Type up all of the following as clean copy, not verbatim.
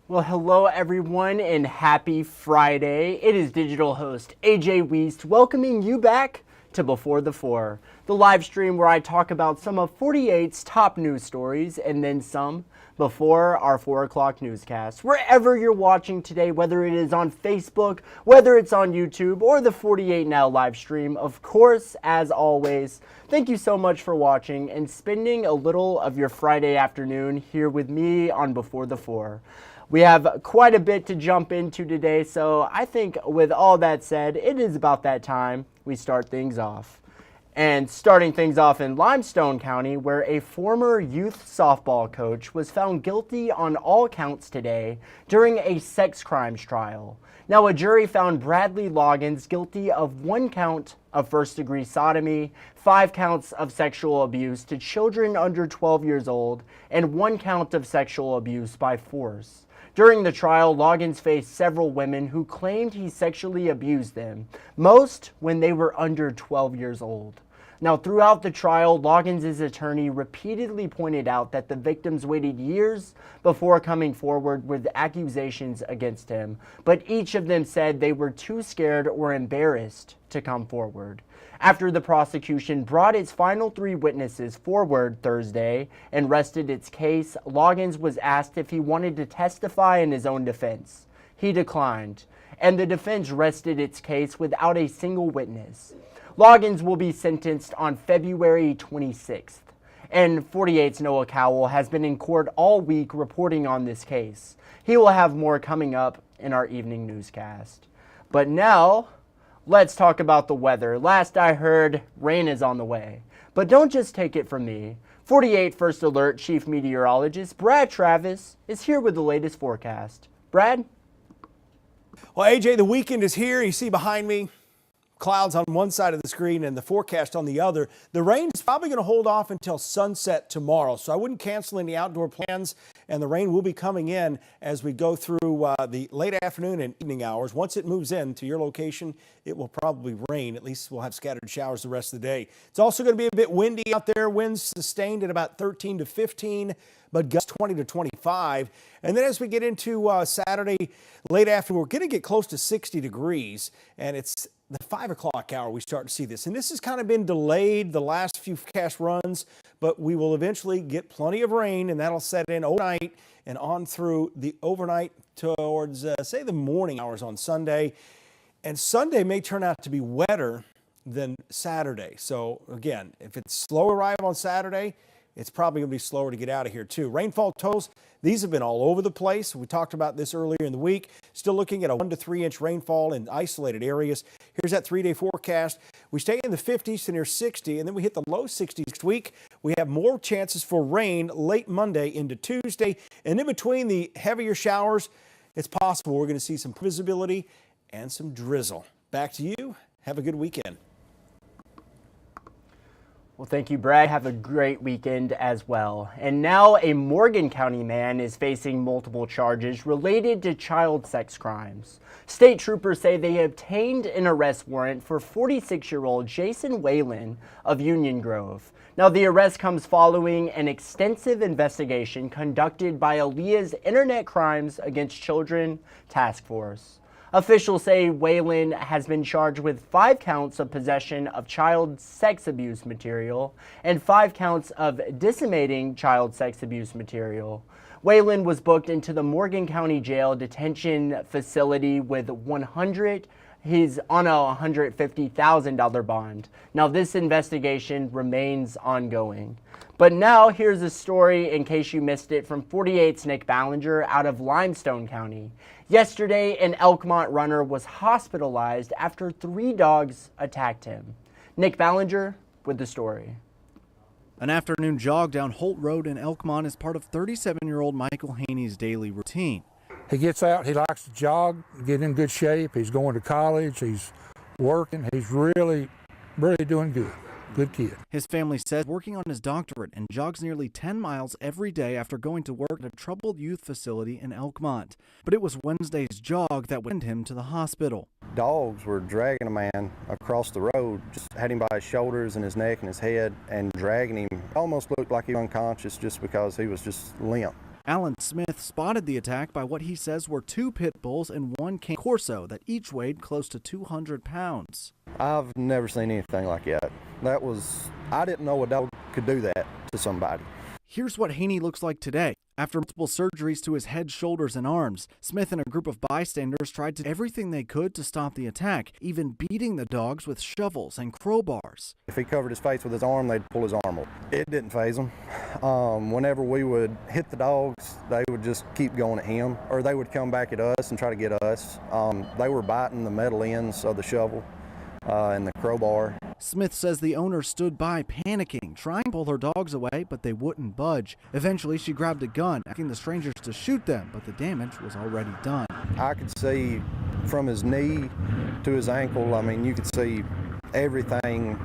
Well, hello everyone and happy Friday. It is digital host A.J. Wuest welcoming you back to Before the Four, the live stream where I talk about some of 48's top news stories and then some before our 4 o'clock newscast. Wherever you're watching today, whether it is on Facebook, whether it's on YouTube, or the 48 Now live stream, of course, as always, thank you so much for watching and spending a little of your Friday afternoon here with me on Before the Four. We have quite a bit to jump into today, so I think with all that said, it is about that time we start things off. And starting things off in Limestone County, where a former youth softball coach was found guilty on all counts today during a sex crimes trial. Now, a jury found Bradley Loggins guilty of 1 count of first-degree sodomy, 5 counts of sexual abuse to children under 12 years old, and 1 count of sexual abuse by force. During the trial, Loggins faced several women who claimed he sexually abused them, most when they were under 12 years old. Now, throughout the trial, Loggins' attorney repeatedly pointed out that the victims waited years before coming forward with accusations against him, but each of them said they were too scared or embarrassed to come forward. After the prosecution brought its final 3 witnesses forward Thursday and rested its case, Loggins was asked if he wanted to testify in his own defense. He declined, and the defense rested its case without a single witness. Loggins will be sentenced on February 26th, and 48's Noah Cowell has been in court all week reporting on this case. He will have more coming up in our evening newscast. But now, let's talk about the weather. Last I heard, rain is on the way. But don't just take it from me. 48 First Alert Chief Meteorologist Brad Travis is here with the latest forecast. Brad? Well, AJ, the weekend is here. You see behind me, clouds on one side of the screen and the forecast on the other. The rain is probably going to hold off until sunset tomorrow, so I wouldn't cancel any outdoor plans, and the rain will be coming in as we go through the late afternoon and evening hours. Once it moves in to your location, it will probably rain. At least we'll have scattered showers the rest of the day. It's also going to be a bit windy out there. Winds sustained at about 13 to 15, but gusts 20 to 25. And then as we get into Saturday late afternoon, we're going to get close to 60 degrees, and it's the 5 o'clock hour we start to see this. And this has kind of been delayed the last few forecast runs, but we will eventually get plenty of rain, and that'll set in overnight and on through the overnight towards, say, the morning hours on Sunday. And Sunday may turn out to be wetter than Saturday. So, again, if it's slow arrival on Saturday, it's probably going to be slower to get out of here, too. Rainfall totals, these have been all over the place. We talked about this earlier in the week. Still looking at a 1 to 3 inch rainfall in isolated areas. Here's that 3-day forecast. We stay in the 50s to near 60, and then we hit the low 60s next week. We have more chances for rain late Monday into Tuesday. And in between the heavier showers, it's possible we're going to see some visibility and some drizzle. Back to you. Have a good weekend. Well, thank you, Brad. Have a great weekend as well. And now a Morgan County man is facing multiple charges related to child sex crimes. State troopers say they obtained an arrest warrant for 46-year-old Jason Whalen of Union Grove. Now, the arrest comes following an extensive investigation conducted by Aaliyah's Internet Crimes Against Children Task Force. Officials say Whalen has been charged with 5 counts of possession of child sex abuse material and 5 counts of disseminating child sex abuse material. Whalen was booked into the Morgan County Jail detention facility with he's on a $150,000 bond. Now, this investigation remains ongoing. But now here's a story, in case you missed it, from 48's Nick Ballinger out of Limestone County. Yesterday, an Elkmont runner was hospitalized after 3 dogs attacked him. Nick Ballinger with the story. An afternoon jog down Holt Road in Elkmont is part of 37-year-old Michael Haney's daily routine. He gets out, he likes to jog, get in good shape. He's going to college, he's working. He's really doing good. Good kid. His family says working on his doctorate and jogs nearly 10 miles every day after going to work at a troubled youth facility in Elkmont. But it was Wednesday's jog that would send him to the hospital. Dogs were dragging a man across the road, just had him by his shoulders and his neck and his head and dragging him. Almost looked like he was unconscious just because he was just limp. Alan Smith spotted the attack by what he says were 2 pit bulls and 1 cane corso that each weighed close to 200 pounds. I've never seen anything like that. I didn't know a dog could do that to somebody. Here's what Haney looks like today. After multiple surgeries to his head, shoulders, and arms, Smith and a group of bystanders tried to do everything they could to stop the attack, even beating the dogs with shovels and crowbars. If he covered his face with his arm, they'd pull his arm off. It didn't faze them. Whenever we would hit the dogs, they would just keep going at him, or they would come back at us and try to get us. They were biting the metal ends of the shovel and the crowbar. Smith says the owner stood by panicking, trying to pull her dogs away, but they wouldn't budge. Eventually, she grabbed a gun, asking the strangers to shoot them, but the damage was already done. I could see from his knee to his ankle, you could see everything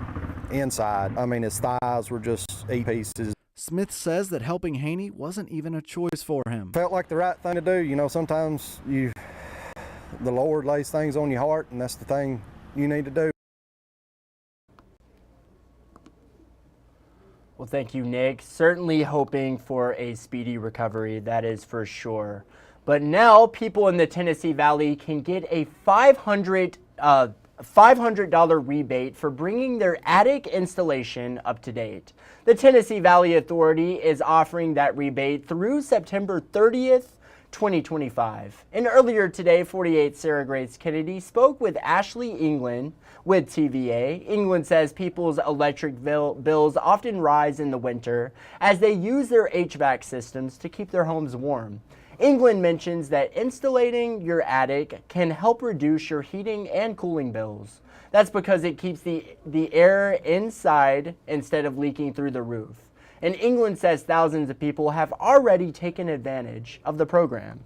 inside. His thighs were just 8 pieces. Smith says that helping Haney wasn't even a choice for him. Felt like the right thing to do. Sometimes the Lord lays things on your heart, and that's the thing you need to do. Well, thank you, Nick. Certainly hoping for a speedy recovery, that is for sure. But now people in the Tennessee Valley can get a $500 rebate for bringing their attic installation up to date. The Tennessee Valley Authority is offering that rebate through September 30th, 2025. And earlier today, 48 Sarah Grace Kennedy spoke with Ashley England with TVA. England says people's electric bills often rise in the winter as they use their HVAC systems to keep their homes warm. England mentions that insulating your attic can help reduce your heating and cooling bills. That's because it keeps the air inside instead of leaking through the roof. And England says thousands of people have already taken advantage of the program.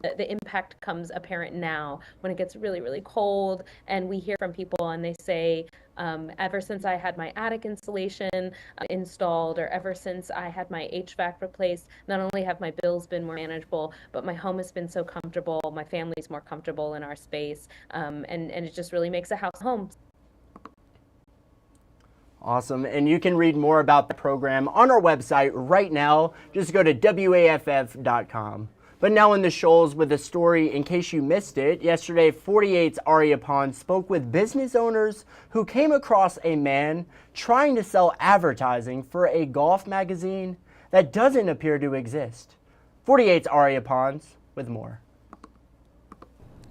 The impact comes apparent now when it gets really, really cold, and we hear from people and they say, ever since I had my attic insulation installed, or ever since I had my HVAC replaced, not only have my bills been more manageable, but my home has been so comfortable, my family's more comfortable in our space, and it just really makes a house home. Awesome. And you can read more about the program on our website right now. Just go to WAFF.com. But now in the Shoals with a story in case you missed it. Yesterday, 48's Aria Pond spoke with business owners who came across a man trying to sell advertising for a golf magazine that doesn't appear to exist. 48's Aria Ponds with more.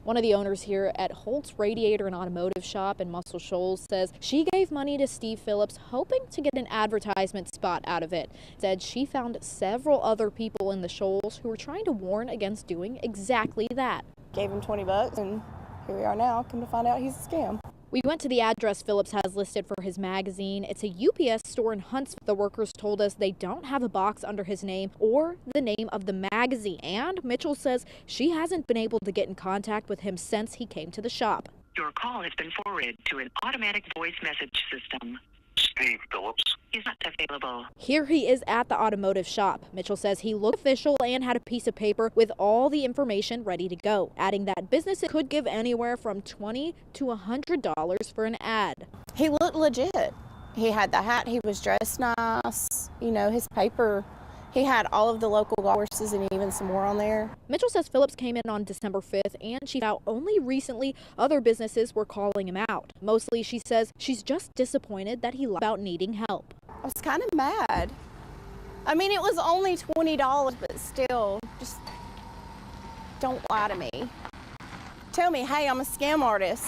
One of the owners here at Holt's Radiator and Automotive Shop in Muscle Shoals says she gave money to Steve Phillips hoping to get an advertisement spot out of it. Said she found several other people in the Shoals who were trying to warn against doing exactly that. Gave him $20 and here we are now, come to find out he's a scam. We went to the address Phillips has listed for his magazine. It's a UPS store in Huntsville. The workers told us they don't have a box under his name or the name of the magazine. And Mitchell says she hasn't been able to get in contact with him since he came to the shop. Your call has been forwarded to an automatic voice message system. Steve Phillips is not available. Here he is at the automotive shop. Mitchell says he looked official and had a piece of paper with all the information ready to go, adding that businesses could give anywhere from $20 to $100 for an ad. He looked legit. He had the hat, he was dressed nice, his paper. He had all of the local golf courses and even some more on there. Mitchell says Phillips came in on December 5th and she found only recently other businesses were calling him out. Mostly, she says she's just disappointed that he lied about needing help. I was kind of mad. It was only $20, but still, just don't lie to me. Tell me, hey, I'm a scam artist.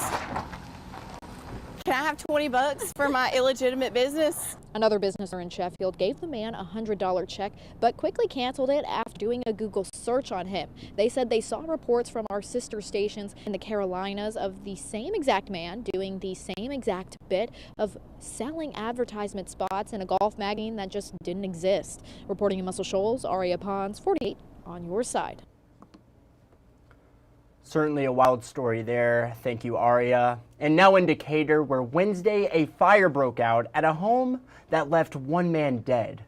Can I have $20 for my illegitimate business? Another business owner in Sheffield gave the man a $100 check, but quickly canceled it after doing a Google search on him. They said they saw reports from our sister stations in the Carolinas of the same exact man doing the same exact bit of selling advertisement spots in a golf magazine that just didn't exist. Reporting in Muscle Shoals, Aria Ponds, 48 on your side. Certainly a wild story there. Thank you, Aria. And now in Decatur, where Wednesday a fire broke out at a home that left one man dead.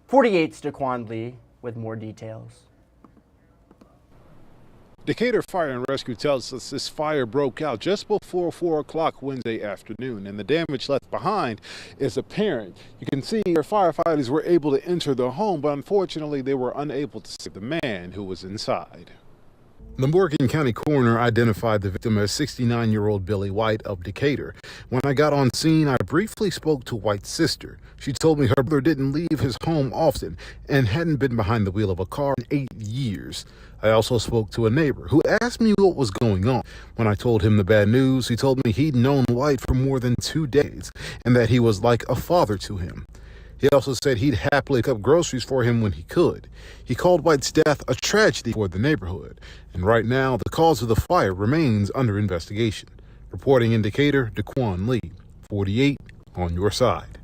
48's Daquan Lee with more details. Decatur Fire and Rescue tells us this fire broke out just before 4 o'clock Wednesday afternoon, and the damage left behind is apparent. You can see our firefighters were able to enter the home, but unfortunately they were unable to save the man who was inside. The Morgan County coroner identified the victim as 69-year-old Billy White of Decatur. When I got on scene, I briefly spoke to White's sister. She told me her brother didn't leave his home often and hadn't been behind the wheel of a car in 8 years. I also spoke to a neighbor who asked me what was going on. When I told him the bad news, he told me he'd known White for more than 2 days and that he was like a father to him. He also said he'd happily pick up groceries for him when he could. He called White's death a tragedy for the neighborhood, and right now the cause of the fire remains under investigation. Reporting in Decatur, DeQuan Lee, 48 on your side.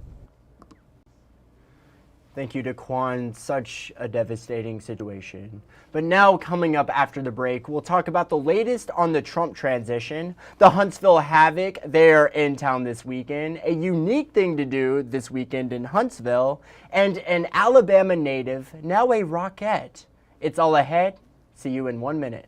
Thank you, DeQuan. Such a devastating situation. But now, coming up after the break, we'll talk about the latest on the Trump transition, the Huntsville Havoc. They're in town this weekend, a unique thing to do this weekend in Huntsville, and an Alabama native, now a Rockette. It's all ahead. See you in 1 minute.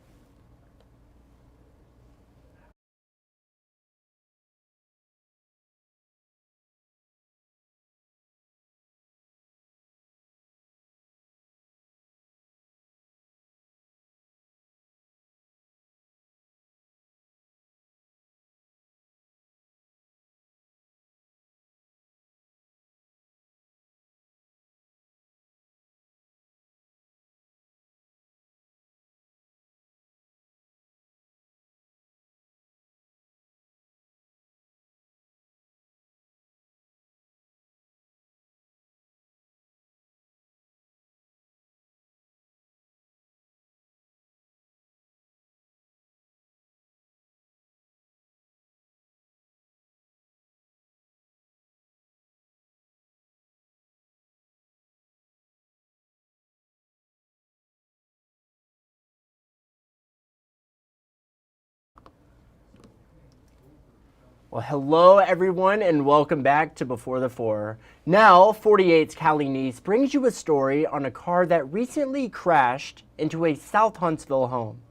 Well, hello everyone and welcome back to Before the Four. Now, 48's Callie Neese brings you a story on a car that recently crashed into a South Huntsville home.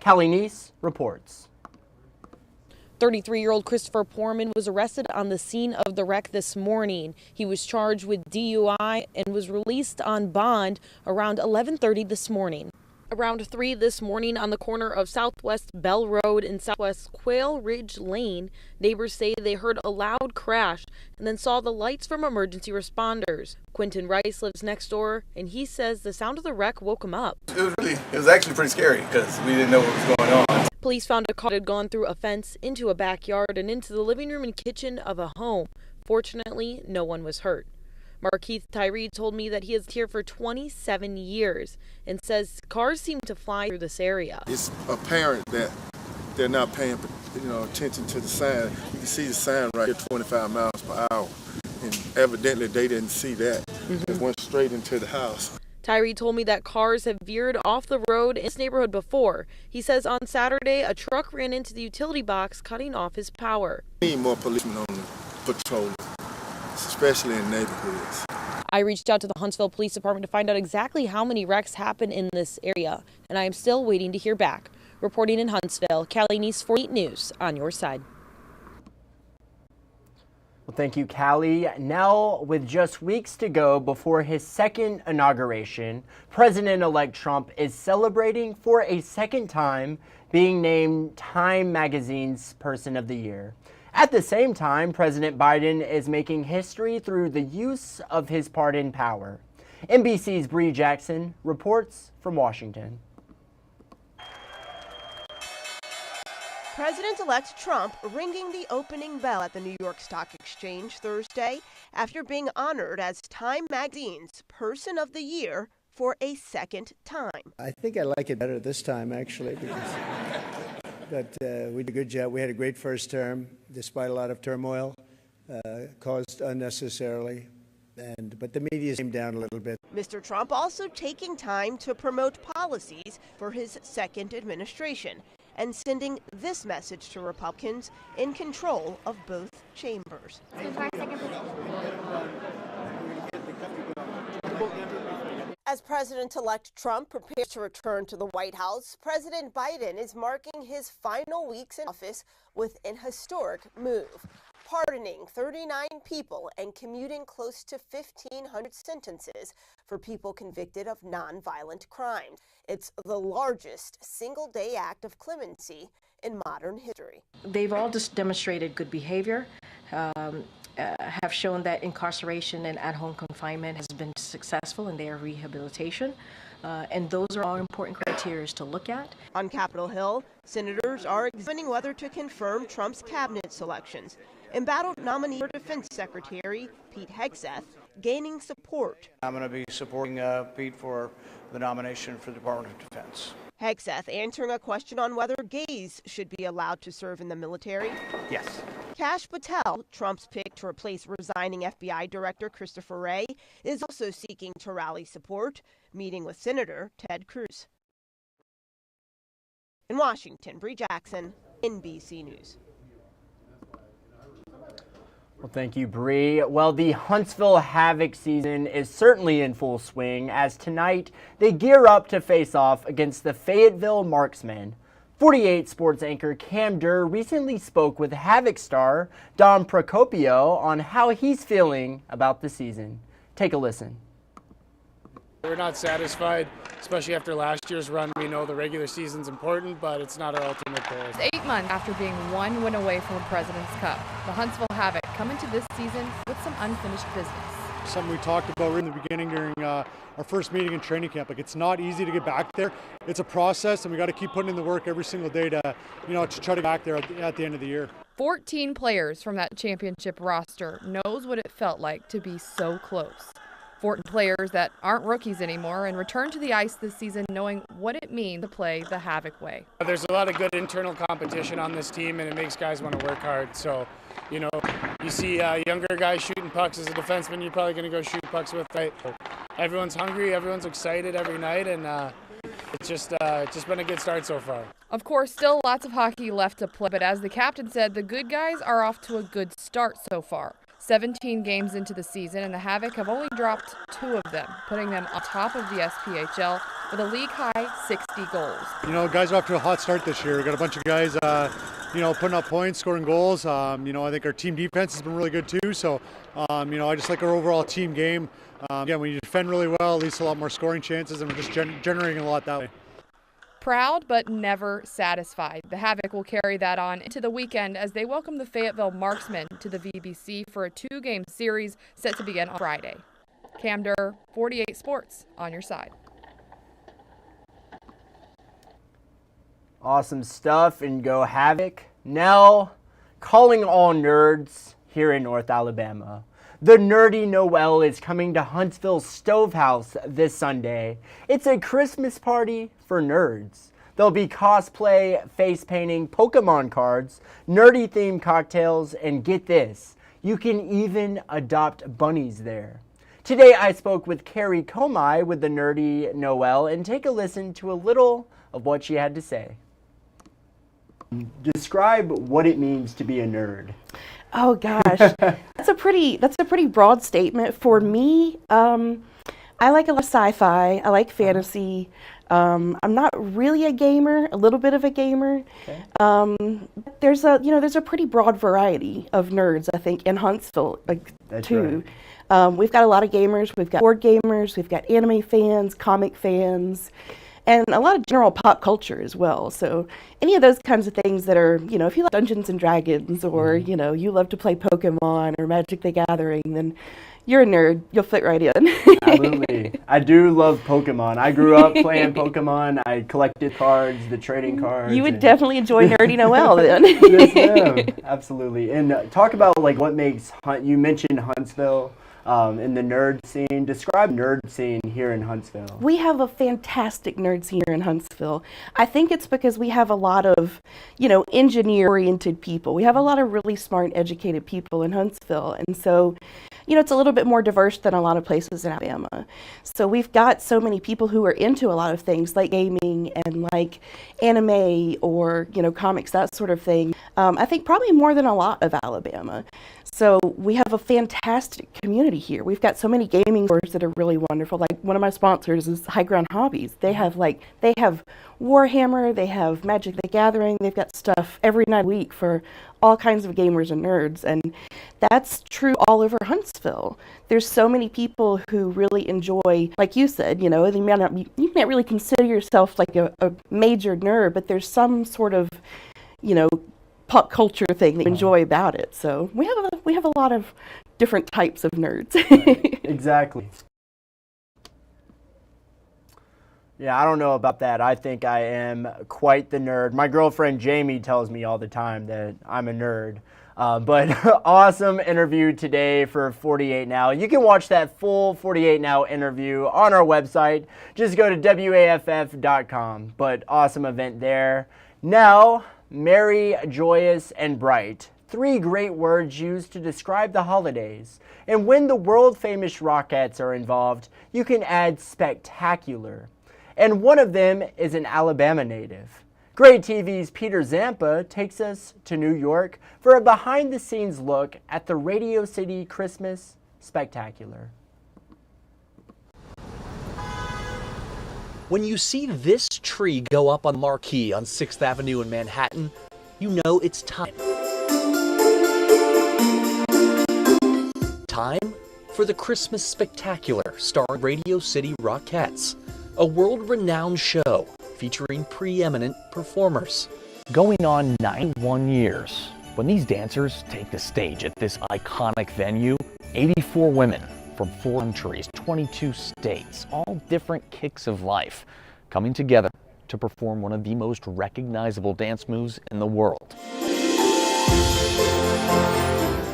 Callie Neese reports. 33-year-old Christopher Poorman was arrested on the scene of the wreck this morning. He was charged with DUI and was released on bond around 11:30 this morning. Around 3 this morning on the corner of Southwest Bell Road and Southwest Quail Ridge Lane, neighbors say they heard a loud crash and then saw the lights from emergency responders. Quentin Rice lives next door, and he says the sound of the wreck woke him up. It was actually pretty scary because we didn't know what was going on. Police found a car that had gone through a fence, into a backyard, and into the living room and kitchen of a home. Fortunately, no one was hurt. Markeith Tyree told me that he has here for 27 years and says cars seem to fly through this area. It's apparent that they're not paying attention to the sign. You can see the sign right here, 25 miles per hour, and evidently they didn't see that. It went straight into the house. Tyree told me that cars have veered off the road in this neighborhood before. He says on Saturday a truck ran into the utility box, cutting off his power. We need more policemen on the patrol, especially in neighborhoods. I reached out to the Huntsville Police Department to find out exactly how many wrecks happen in this area, and I am still waiting to hear back. Reporting in Huntsville, Callie Neese, 48 News, on your side. Well, thank you, Callie. Now, with just weeks to go before his second inauguration, President-elect Trump is celebrating for a second time being named Time Magazine's Person of the Year. At the same time, President Biden is making history through the use of his pardon power. NBC's Bree Jackson reports from Washington. President-elect Trump ringing the opening bell at the New York Stock Exchange Thursday after being honored as Time Magazine's Person of the Year for a second time. I think I like it better this time, actually, because we did a good job. We had a great first term, despite a lot of turmoil caused unnecessarily. But the media came down a little bit. Mr. Trump also taking time to promote policies for his second administration and sending this message to Republicans in control of both chambers. As President-elect Trump prepares to return to the White House, President Biden is marking his final weeks in office with an historic move, pardoning 39 people and commuting close to 1,500 sentences for people convicted of nonviolent crimes. It's the largest single-day act of clemency in modern history. They've all just demonstrated good behavior, have shown that incarceration and at-home confinement has been successful in their rehabilitation, and those are all important criteria to look at. On Capitol Hill, senators are examining whether to confirm Trump's cabinet selections. Embattled nominee for Defense Secretary Pete Hegseth gaining support. I'm going to be supporting Pete for the nomination for the Department of Defense. Hegseth answering a question on whether gays should be allowed to serve in the military. Yes. Kash Patel, Trump's pick to replace resigning FBI Director Christopher Wray, is also seeking to rally support, meeting with Senator Ted Cruz. In Washington, Bree Jackson, NBC News. Well, thank you, Bree. Well, the Huntsville Havoc season is certainly in full swing as tonight they gear up to face off against the Fayetteville Marksmen. 48 sports anchor Cam Durr recently spoke with Havoc star Don Procopio on how he's feeling about the season. Take a listen. We're not satisfied, especially after last year's run. We know the regular season's important, but it's not our ultimate goal. 8 months after being one win away from a President's Cup, the Huntsville Havoc come into this season with some unfinished business. Something we talked about in the beginning during our first meeting in training camp. Like, it's not easy to get back there. It's a process, and we got to keep putting in the work every single day to try to get back there at the end of the year. 14 players from that championship roster knows what it felt like to be so close. 14 players that aren't rookies anymore and return to the ice this season knowing what it means to play the Havoc way. There's a lot of good internal competition on this team, and it makes guys want to work hard. So, you see younger guys shooting pucks as a defenseman, you're probably going to go shoot pucks with. Right? Everyone's hungry, everyone's excited every night, and it's just been a good start so far. Of course, still lots of hockey left to play, but as the captain said, the good guys are off to a good start so far. 17 games into the season, and the Havoc have only dropped 2 of them, putting them on top of the SPHL with a league-high 60 goals. Guys are off to a hot start this year. We got a bunch of guys, putting up points, scoring goals. I think our team defense has been really good too. So, I just like our overall team game. Again, when you defend really well, at least a lot more scoring chances, and we're just generating a lot that way. Proud but never satisfied. The Havoc will carry that on into the weekend as they welcome the Fayetteville Marksmen to the VBC for a 2-game series set to begin on Friday. Cam Durr, 48 Sports, on your side. Awesome stuff, and go Havoc. Now, calling all nerds here in North Alabama. The Nerdy Noel is coming to Huntsville Stovehouse this Sunday. It's a Christmas party for nerds. There'll be cosplay, face painting, Pokemon cards, nerdy-themed cocktails, and get this, you can even adopt bunnies there. Today I spoke with Carrie Comey with the Nerdy Noel, and take a listen to a little of what she had to say. Describe what it means to be a nerd. Oh gosh, that's a pretty broad statement. For me, I like a lot of sci-fi. I like fantasy. I'm not really a gamer, a little bit of a gamer. Okay. There's a pretty broad variety of nerds, I think, in Huntsville too. Right. We've got a lot of gamers. We've got board gamers. We've got anime fans, comic fans, and a lot of general pop culture as well. So any of those kinds of things that are, if you like Dungeons and Dragons, or, you love to play Pokemon or Magic the Gathering, then you're a nerd. You'll fit right in. Absolutely. I do love Pokemon. I grew up playing Pokemon. I collected cards, the trading cards. You would definitely enjoy Nerdy Noel then. Yes, ma'am. Absolutely. And talk about what makes, you mentioned Huntsville. In the nerd scene. Describe nerd scene here in Huntsville. We have a fantastic nerd scene here in Huntsville. I think it's because we have a lot of, engineer-oriented people. We have a lot of really smart, educated people in Huntsville. And so, it's a little bit more diverse than a lot of places in Alabama. So we've got so many people who are into a lot of things like gaming and like anime or, comics, that sort of thing. I think probably more than a lot of Alabama. So we have a fantastic community here. We've got so many gaming stores that are really wonderful. Like one of my sponsors is High Ground Hobbies. They have Warhammer, they have Magic the Gathering, they've got stuff every night a week for all kinds of gamers and nerds. And that's true all over Huntsville. There's so many people who really enjoy, like you said, you may really consider yourself like a major nerd, but there's some sort of, pop culture thing that you enjoy about it. So we have a lot of different types of nerds. Exactly. Yeah, I don't know about that. I think I am quite the nerd. My girlfriend Jamie tells me all the time that I'm a nerd. But awesome interview today for 48 Now. You can watch that full 48 Now interview on our website. Just go to WAFF.com. But awesome event there. Now, merry, joyous, and bright. 3 great words used to describe the holidays. And when the world-famous Rockettes are involved, you can add spectacular. And one of them is an Alabama native. Great TV's Peter Zampa takes us to New York for a behind-the-scenes look at the Radio City Christmas Spectacular. When you see this tree go up on marquee on 6th Avenue in Manhattan, you know it's time. Time for the Christmas Spectacular starring Radio City Rockettes, a world-renowned show featuring preeminent performers. Going on 91 years, when these dancers take the stage at this iconic venue, 84 women from 4 countries, 22 states, all different kicks of life, coming together to perform one of the most recognizable dance moves in the world.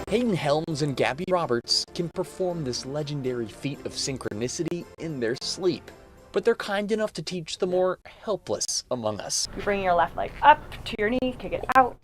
Hayden Helms and Gabby Roberts can perform this legendary feat of synchronicity in their sleep, but they're kind enough to teach the more helpless among us. You bring your left leg up to your knee, kick it out.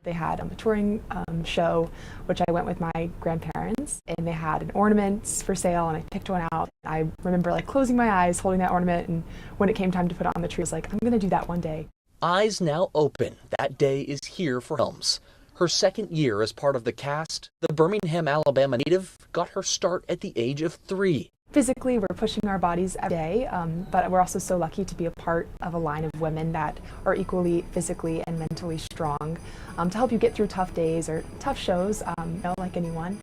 They had a touring show, which I went with my grandparents, and they had an ornament for sale, and I picked one out. I remember closing my eyes, holding that ornament, and when it came time to put it on the tree, I was like, I'm gonna do that one day. Eyes now open, that day is here for Helms. Her 2nd year as part of the cast, the Birmingham, Alabama native got her start at the age of 3. Physically, we're pushing our bodies every day, but we're also so lucky to be a part of a line of women that are equally physically and mentally strong to help you get through tough days or tough shows, like anyone.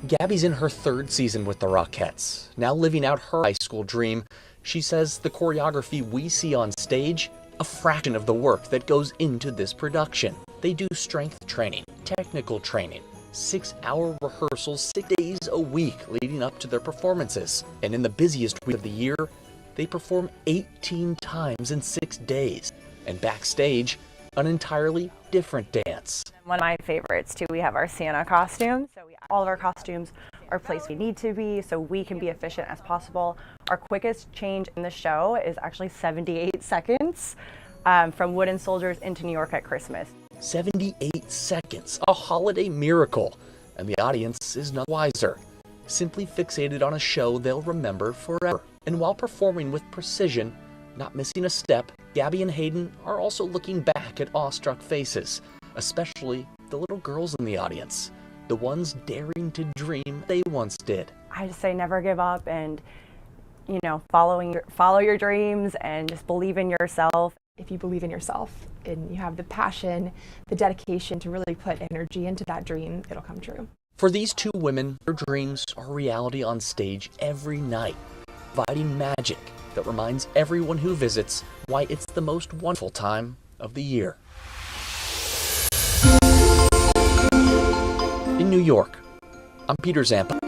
Gabby's in her 3rd season with the Rockettes, now living out her high school dream. She says the choreography we see on stage, a fraction of the work that goes into this production. They do strength training, technical training, 6-hour rehearsals 6 days a week leading up to their performances. And in the busiest week of the year, they perform 18 times in 6 days. And backstage, an entirely different dance. One of my favorites too, we have our Santa costumes. So all of our costumes are placed where we need to be so we can be efficient as possible. Our quickest change in the show is actually 78 seconds from wooden soldiers into New York at Christmas. 78 seconds, a holiday miracle, and the audience is none wiser, simply fixated on a show they'll remember forever. And while performing with precision, not missing a step, Gabby and Hayden are also looking back at awestruck faces, especially the little girls in the audience, the ones daring to dream they once did. I just say never give up and, follow your dreams and just believe in yourself. If you believe in yourself and you have the passion, the dedication to really put energy into that dream, it'll come true. For these 2 women, their dreams are reality on stage every night, providing magic that reminds everyone who visits why it's the most wonderful time of the year. In New York, I'm Peter Zampa.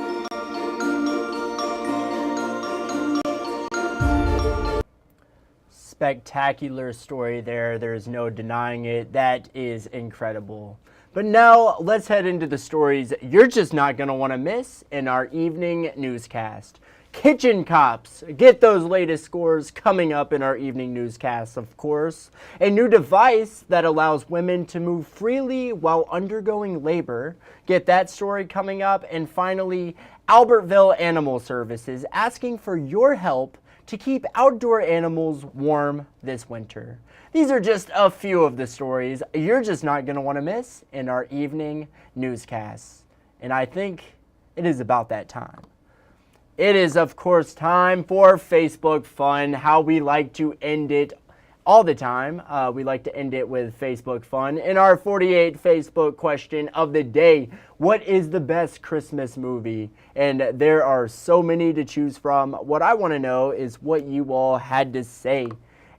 Spectacular story there. There's no denying it. That is incredible. But now let's head into the stories you're just not going to want to miss in our evening newscast. Kitchen Cops. Get those latest scores coming up in our evening newscasts, of course. A new device that allows women to move freely while undergoing labor. Get that story coming up. And finally, Albertville Animal Services asking for your help to keep outdoor animals warm this winter. These are just a few of the stories you're just not going to want to miss in our evening newscasts. And I think it is about that time. It is, of course, time for Facebook Fun, how we like to end it all the time. We like to end it with Facebook Fun. In our 48 Facebook question of the day, what is the best Christmas movie? And there are so many to choose from. What I want to know is what you all had to say.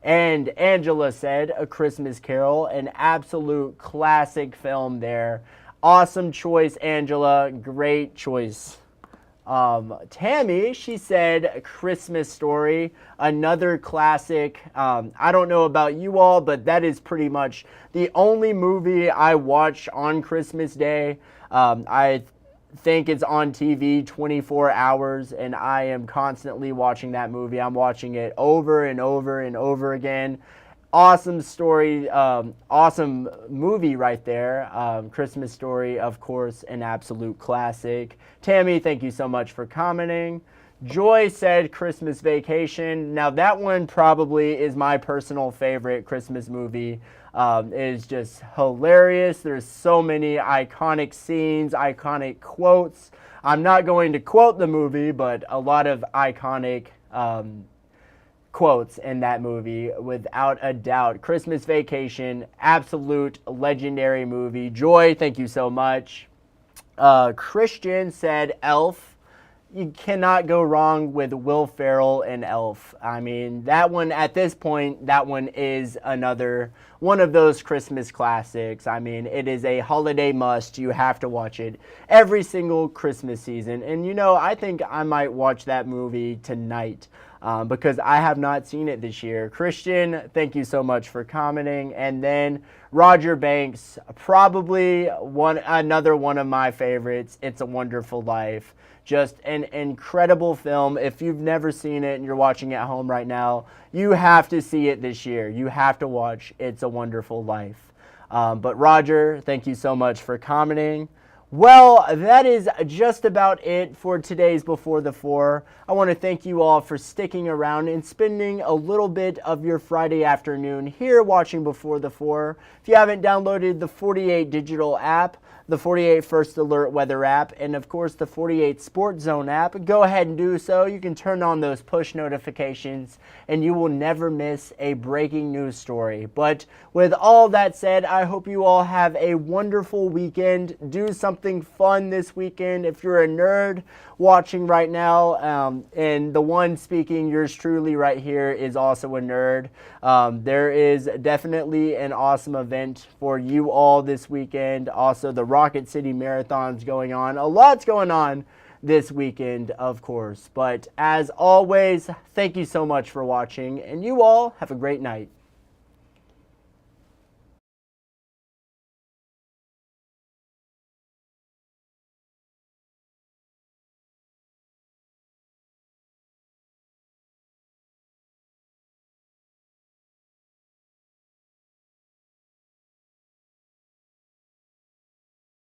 And Angela said A Christmas Carol, an absolute classic film there. Awesome choice, Angela. Great choice. Tammy, she said Christmas Story, another classic. I don't know about you all, but that is pretty much the only movie I watch on Christmas Day. I think it's on TV 24 hours, and I am constantly watching that movie. I'm watching it over and over and over again. Awesome story, awesome movie right there. Christmas Story, of course, an absolute classic. Tammy, thank you so much for commenting. Joy said Christmas Vacation. Now that one probably is my personal favorite Christmas movie. It is just hilarious. There's so many iconic scenes, iconic quotes. I'm not going to quote the movie, but a lot of iconic quotes in that movie, without a doubt. Christmas Vacation, absolute legendary movie. Joy, thank you so much. Christian said Elf. You cannot go wrong with Will Ferrell and Elf. I mean, that one, at this point, that one is another one of those Christmas classics. I mean, it is a holiday must. You have to watch it every single Christmas season. And you know, I think I might watch that movie tonight. Because I have not seen it this year. Christian, thank you so much for commenting. And then Roger Banks, probably another one of my favorites, It's a Wonderful Life. Just an incredible film. If you've never seen it and you're watching at home right now, you have to see it this year. You have to watch It's a Wonderful Life. But Roger, thank you so much for commenting. Well, that is just about it for today's Before the Four. I want to thank you all for sticking around and spending a little bit of your Friday afternoon here watching Before the Four. If you haven't downloaded the 48 digital app, the 48 First Alert Weather app, and of course the 48 Sports Zone app, go ahead and do so. You can turn on those push notifications and you will never miss a breaking news story. But with all that said, I hope you all have a wonderful weekend. Do something fun this weekend. If you're a nerd watching right now, and the one speaking, yours truly right here, is also a nerd, there is definitely an awesome event for you all this weekend. Also, the Rocket City Marathon's going on. A lot's going on this weekend, of course. But as always, thank you so much for watching, and you all have a great night.